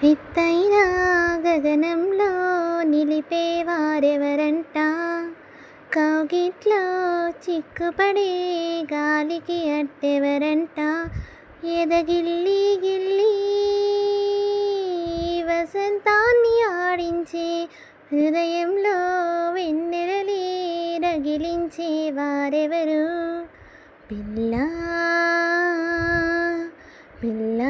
ఎత్తైన గగనంలో నిలిపేవారెవరంట, కౌగిట్లో చిక్కుపడే గాలికి అట్టెవరంట, ఎదగిల్లి గిల్లి వసంతాన్ని ఆడించే హృదయంలో వెన్నెలలే రగిలించే వారెవరు. పిల్ల పిల్ల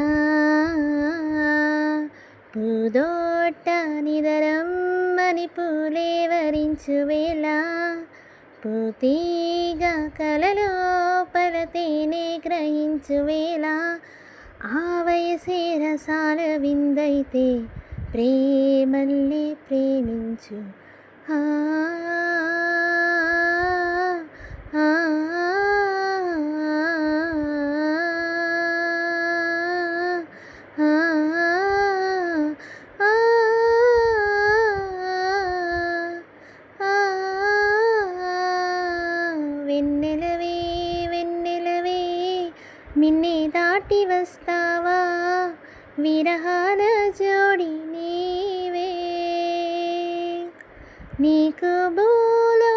పూదోట నిదరమ్మని పూలే వరించు వేళ, పూతీగా కలలోపల తేనె గ్రహించు వేళ, ఆ వయసే రసాల విందైతే ప్రేమల్లే ప్రేమించు. ఆ ఆ, ఆ, ఆ, వెన్నెలవే వెన్నెలవే మిన్నే దాటి వస్తావా, విరహాల జోడి నీవే. నీకు భూలో